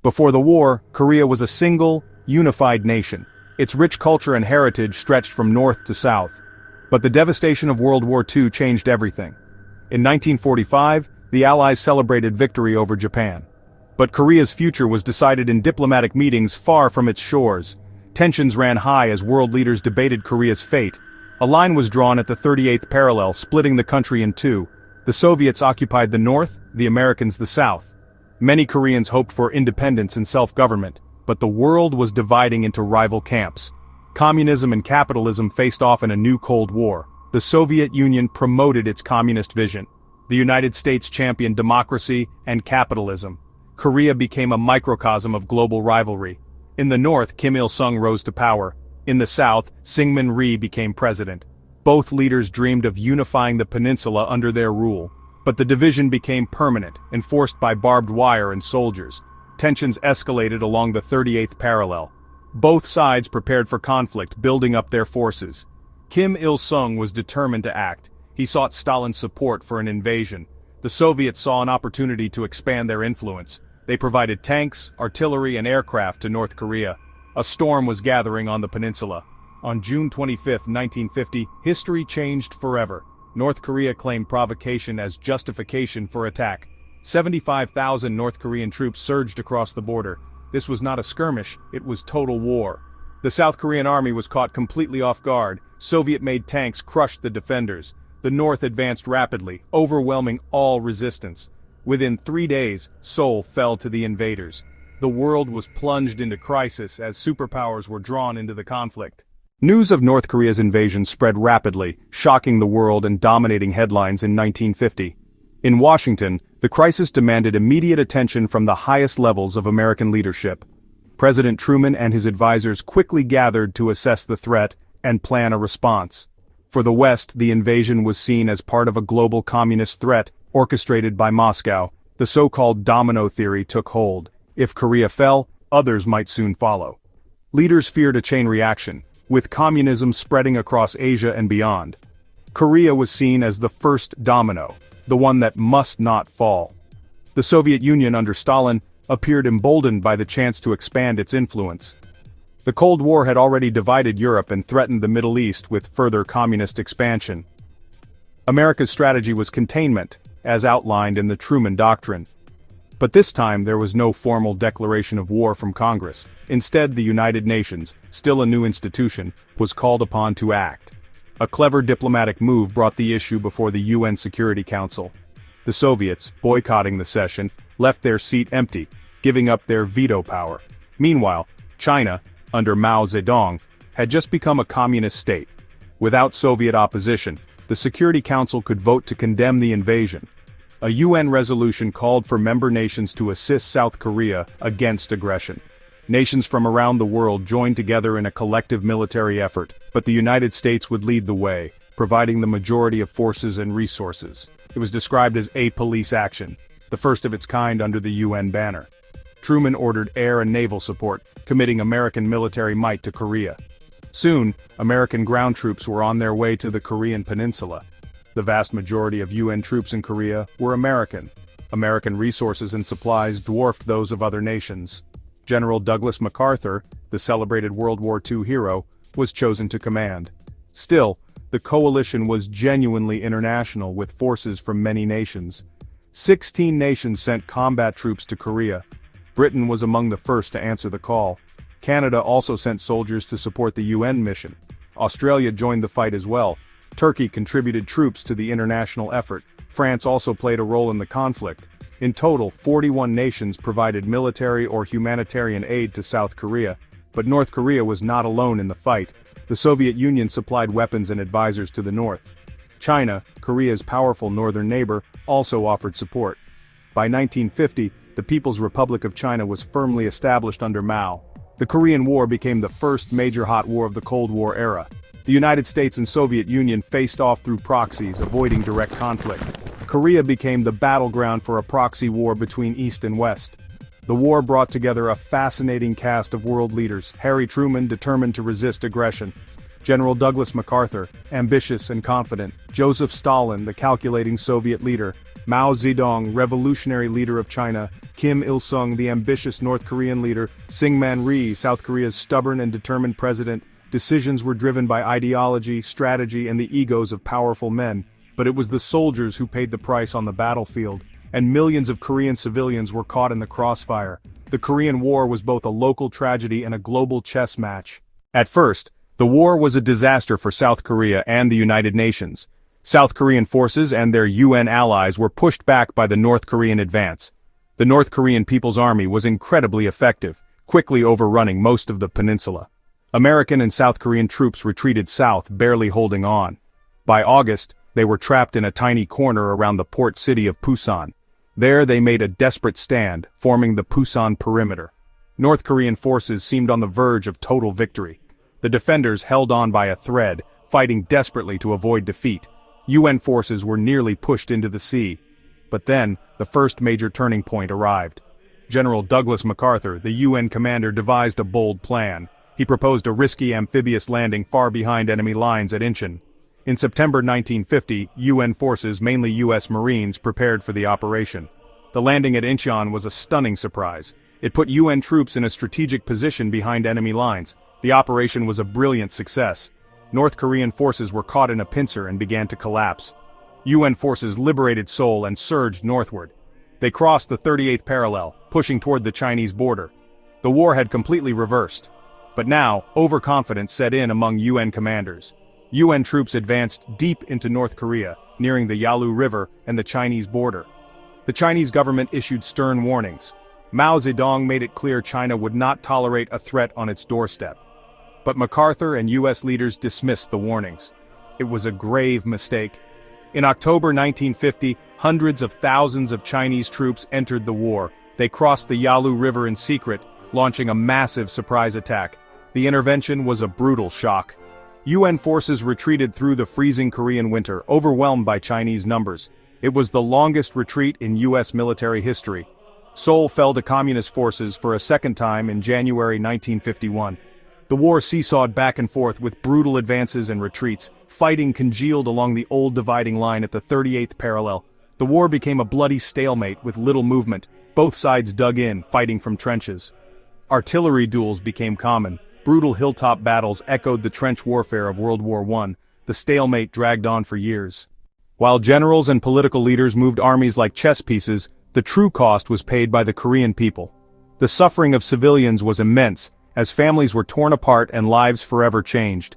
Before the war, Korea was a single, unified nation. Its rich culture and heritage stretched from north to south. But the devastation of World War II changed everything. In 1945, the Allies celebrated victory over Japan. But Korea's future was decided in diplomatic meetings far from its shores. Tensions ran high as world leaders debated Korea's fate. A line was drawn at the 38th parallel, splitting the country in two. The Soviets occupied the north, the Americans the south. Many Koreans hoped for independence and self-government, but the world was dividing into rival camps. Communism and capitalism faced off in a new Cold War. The Soviet Union promoted its communist vision. The United States championed democracy and capitalism. Korea became a microcosm of global rivalry. In the north, Kim Il-sung rose to power. In the south, Syngman Rhee became president. Both leaders dreamed of unifying the peninsula under their rule. But the division became permanent, enforced by barbed wire and soldiers. Tensions escalated along the 38th parallel. Both sides prepared for conflict, building up their forces. Kim Il-sung was determined to act. He sought Stalin's support for an invasion. The Soviets saw an opportunity to expand their influence. They provided tanks, artillery, and aircraft to North Korea. A storm was gathering on the peninsula. On June 25, 1950, history changed forever. North Korea claimed provocation as justification for attack. 75,000 North Korean troops surged across the border. This was not a skirmish, it was total war. The South Korean army was caught completely off guard. Soviet-made tanks crushed the defenders. The North advanced rapidly, overwhelming all resistance. Within 3 days, Seoul fell to the invaders. The world was plunged into crisis as superpowers were drawn into the conflict. News of North Korea's invasion spread rapidly, shocking the world and dominating headlines in 1950. In Washington, the crisis demanded immediate attention from the highest levels of American leadership. President Truman and his advisors quickly gathered to assess the threat and plan a response. For the West, the invasion was seen as part of a global communist threat orchestrated by Moscow. The so-called domino theory took hold. If Korea fell, others might soon follow. Leaders feared a chain reaction, with communism spreading across Asia and beyond. Korea was seen as the first domino, the one that must not fall. The Soviet Union under Stalin appeared emboldened by the chance to expand its influence. The Cold War had already divided Europe and threatened the Middle East with further communist expansion. America's strategy was containment, as outlined in the Truman Doctrine. But this time there was no formal declaration of war from Congress. Instead, the United Nations, still a new institution, was called upon to act. A clever diplomatic move brought the issue before the UN Security Council. The Soviets, boycotting the session, left their seat empty, giving up their veto power. Meanwhile, China, under Mao Zedong, had just become a communist state. Without Soviet opposition, the Security Council could vote to condemn the invasion. A UN resolution called for member nations to assist South Korea against aggression. Nations from around the world joined together in a collective military effort, but the United States would lead the way, providing the majority of forces and resources. It was described as a police action, the first of its kind under the UN banner. Truman ordered air and naval support, committing American military might to Korea. Soon, American ground troops were on their way to the Korean peninsula. The vast majority of UN troops in Korea were American. American resources and supplies dwarfed those of other nations. General Douglas MacArthur, the celebrated World War II hero, was chosen to command. Still, the coalition was genuinely international with forces from many nations. 16 nations sent combat troops to Korea. Britain was among the first to answer the call. Canada also sent soldiers to support the UN mission. Australia joined the fight as well. Turkey contributed troops to the international effort. France also played a role in the conflict. In total, 41 nations provided military or humanitarian aid to South Korea, but North Korea was not alone in the fight. The Soviet Union supplied weapons and advisors to the north. China, Korea's powerful northern neighbor, also offered support. By 1950, the People's Republic of China was firmly established under Mao. The Korean War became the first major hot war of the Cold War era. The United States and Soviet Union faced off through proxies, avoiding direct conflict. Korea became the battleground for a proxy war between East and West. The war brought together a fascinating cast of world leaders. Harry Truman, determined to resist aggression. General Douglas MacArthur, ambitious and confident. Joseph Stalin, the calculating Soviet leader. Mao Zedong, revolutionary leader of China. Kim Il-sung, the ambitious North Korean leader, Syngman Rhee, South Korea's stubborn and determined president. Decisions were driven by ideology, strategy, and the egos of powerful men, but it was the soldiers who paid the price on the battlefield, and millions of Korean civilians were caught in the crossfire. The Korean War was both a local tragedy and a global chess match. At first, the war was a disaster for South Korea and the United Nations. South Korean forces and their UN allies were pushed back by the North Korean advance. The North Korean People's Army was incredibly effective, quickly overrunning most of the peninsula. American and South Korean troops retreated south, barely holding on. By August, they were trapped in a tiny corner around the port city of Pusan. There they made a desperate stand, forming the Pusan perimeter. North Korean forces seemed on the verge of total victory. The defenders held on by a thread, fighting desperately to avoid defeat. UN forces were nearly pushed into the sea. But then, the first major turning point arrived. General Douglas MacArthur, the UN commander, devised a bold plan. He proposed a risky amphibious landing far behind enemy lines at Incheon. In September 1950, UN forces, mainly US Marines, prepared for the operation. The landing at Incheon was a stunning surprise. It put UN troops in a strategic position behind enemy lines. The operation was a brilliant success. North Korean forces were caught in a pincer and began to collapse. UN forces liberated Seoul and surged northward. They crossed the 38th parallel, pushing toward the Chinese border. The war had completely reversed. But now, overconfidence set in among UN commanders. UN troops advanced deep into North Korea, nearing the Yalu River and the Chinese border. The Chinese government issued stern warnings. Mao Zedong made it clear China would not tolerate a threat on its doorstep. But MacArthur and US leaders dismissed the warnings. It was a grave mistake. In October 1950, hundreds of thousands of Chinese troops entered the war. They crossed the Yalu River in secret, launching a massive surprise attack. The intervention was a brutal shock. UN forces retreated through the freezing Korean winter, overwhelmed by Chinese numbers. It was the longest retreat in US military history. Seoul fell to communist forces for a second time in January 1951. The war seesawed back and forth with brutal advances and retreats. Fighting congealed along the old dividing line at the 38th parallel. The war became a bloody stalemate with little movement. Both sides dug in, fighting from trenches. Artillery duels became common. Brutal hilltop battles echoed the trench warfare of World War I. The stalemate dragged on for years. While generals and political leaders moved armies like chess pieces, the true cost was paid by the Korean people. The suffering of civilians was immense, as families were torn apart and lives forever changed.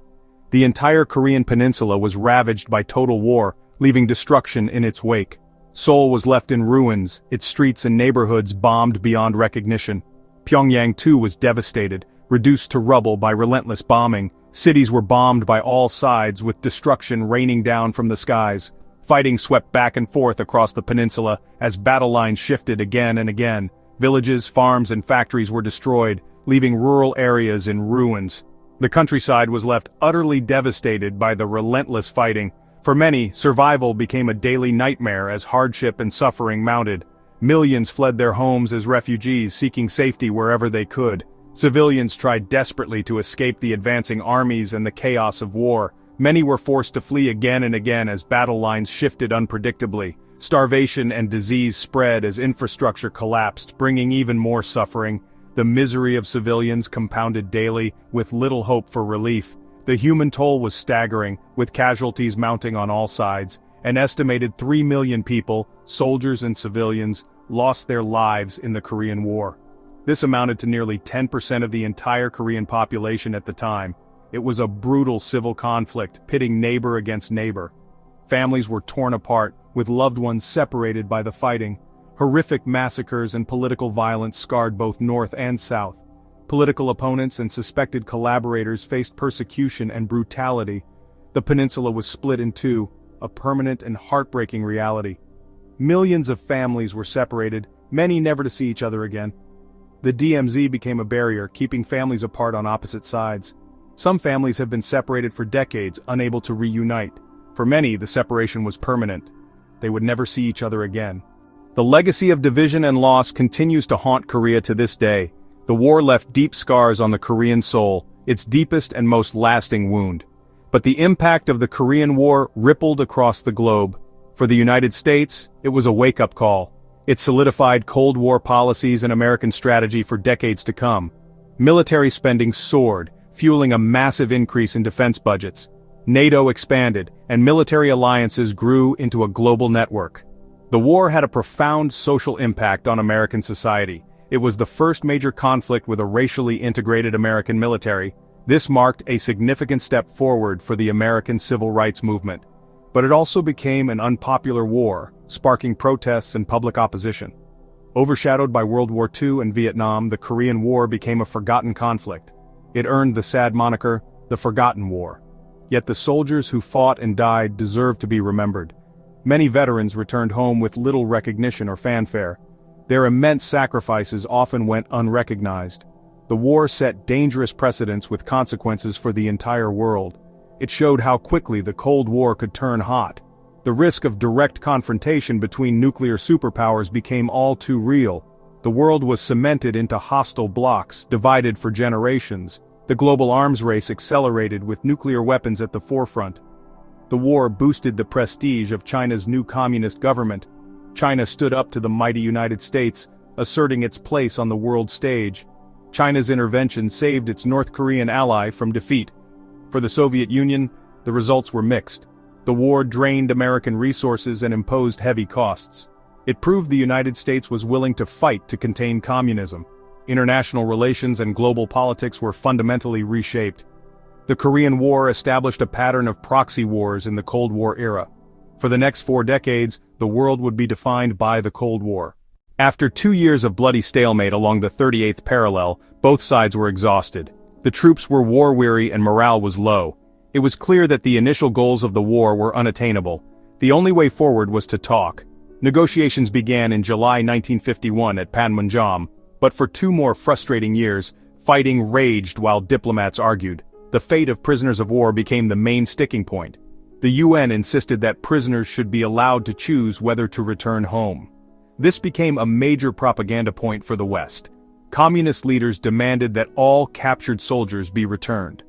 The entire Korean peninsula was ravaged by total war, leaving destruction in its wake. Seoul was left in ruins, its streets and neighborhoods bombed beyond recognition. Pyongyang too was devastated, reduced to rubble by relentless bombing. Cities were bombed by all sides, with destruction raining down from the skies. Fighting swept back and forth across the peninsula as battle lines shifted again and again. Villages, farms, and factories were destroyed, leaving rural areas in ruins. The countryside was left utterly devastated by the relentless fighting. For many, survival became a daily nightmare as hardship and suffering mounted. Millions fled their homes as refugees, seeking safety wherever they could. Civilians tried desperately to escape the advancing armies and the chaos of war. Many were forced to flee again and again as battle lines shifted unpredictably. Starvation and disease spread as infrastructure collapsed, bringing even more suffering. The misery of civilians compounded daily, with little hope for relief. The human toll was staggering, with casualties mounting on all sides. An estimated 3 million people, soldiers and civilians, lost their lives in the Korean War. This amounted to nearly 10% of the entire Korean population at the time. It was a brutal civil conflict, pitting neighbor against neighbor. Families were torn apart, with loved ones separated by the fighting. Horrific massacres and political violence scarred both North and South. Political opponents and suspected collaborators faced persecution and brutality. The peninsula was split in two, a permanent and heartbreaking reality. Millions of families were separated, many never to see each other again. The DMZ became a barrier, keeping families apart on opposite sides. Some families have been separated for decades, unable to reunite. For many, the separation was permanent. They would never see each other again. The legacy of division and loss continues to haunt Korea to this day. The war left deep scars on the Korean soul, its deepest and most lasting wound. But the impact of the Korean War rippled across the globe. For the United States, it was a wake-up call. It solidified Cold War policies and American strategy for decades to come. Military spending soared, fueling a massive increase in defense budgets. NATO expanded, and military alliances grew into a global network. The war had a profound social impact on American society. It was the first major conflict with a racially integrated American military. This marked a significant step forward for the American civil rights movement. But it also became an unpopular war, sparking protests and public opposition. Overshadowed by World War II and Vietnam, the Korean War became a forgotten conflict. It earned the sad moniker, the Forgotten War. Yet the soldiers who fought and died deserve to be remembered. Many veterans returned home with little recognition or fanfare. Their immense sacrifices often went unrecognized. The war set dangerous precedents with consequences for the entire world. It showed how quickly the Cold War could turn hot. The risk of direct confrontation between nuclear superpowers became all too real. The world was cemented into hostile blocs, divided for generations. The global arms race accelerated with nuclear weapons at the forefront. The war boosted the prestige of China's new communist government. China stood up to the mighty United States, asserting its place on the world stage. China's intervention saved its North Korean ally from defeat. For the Soviet Union, the results were mixed. The war drained American resources and imposed heavy costs. It proved the United States was willing to fight to contain communism. International relations and global politics were fundamentally reshaped. The Korean War established a pattern of proxy wars in the Cold War era. For the next 4 decades, the world would be defined by the Cold War. After 2 years of bloody stalemate along the 38th parallel, both sides were exhausted. The troops were war-weary and morale was low. It was clear that the initial goals of the war were unattainable. The only way forward was to talk. Negotiations began in July 1951 at Panmunjom, but for 2 more frustrating years, fighting raged while diplomats argued. The fate of prisoners of war became the main sticking point. The UN insisted that prisoners should be allowed to choose whether to return home. This became a major propaganda point for the West. Communist leaders demanded that all captured soldiers be returned.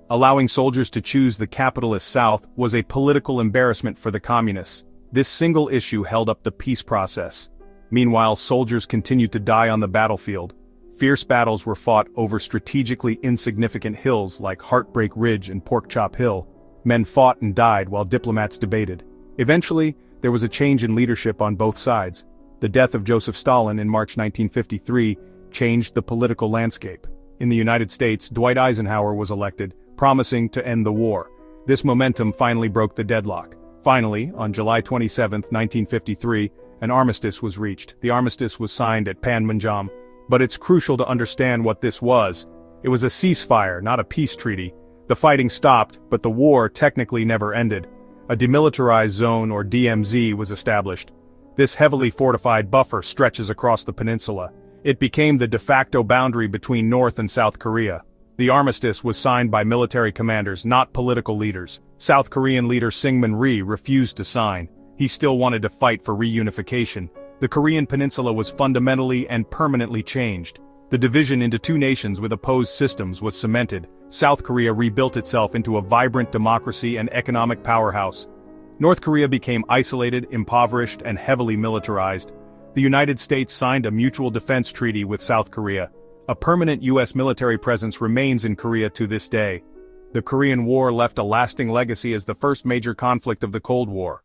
Allowing soldiers to choose the capitalist South was a political embarrassment for the communists. This single issue held up the peace process. Meanwhile, soldiers continued to die on the battlefield. Fierce battles were fought over strategically insignificant hills like Heartbreak Ridge and Porkchop Hill. Men fought and died while diplomats debated. Eventually, there was a change in leadership on both sides. The death of Joseph Stalin in March 1953 changed the political landscape. In the United States, Dwight Eisenhower was elected, promising to end the war. This momentum finally broke the deadlock. Finally, on July 27, 1953, an armistice was reached. The armistice was signed at Panmunjom, but it's crucial to understand what this was. It was a ceasefire, not a peace treaty. The fighting stopped, but the war technically never ended. A demilitarized zone, or DMZ, was established. This heavily fortified buffer stretches across the peninsula. It became the de facto boundary between North and South Korea. The armistice was signed by military commanders, not political leaders. South Korean leader Syngman Rhee refused to sign. He still wanted to fight for reunification. The Korean peninsula was fundamentally and permanently changed. The division into 2 nations with opposed systems was cemented. South Korea rebuilt itself into a vibrant democracy and economic powerhouse. North Korea became isolated, impoverished, and heavily militarized. The United States signed a mutual defense treaty with South Korea. A permanent U.S. military presence remains in Korea to this day. The Korean War left a lasting legacy as the first major conflict of the Cold War.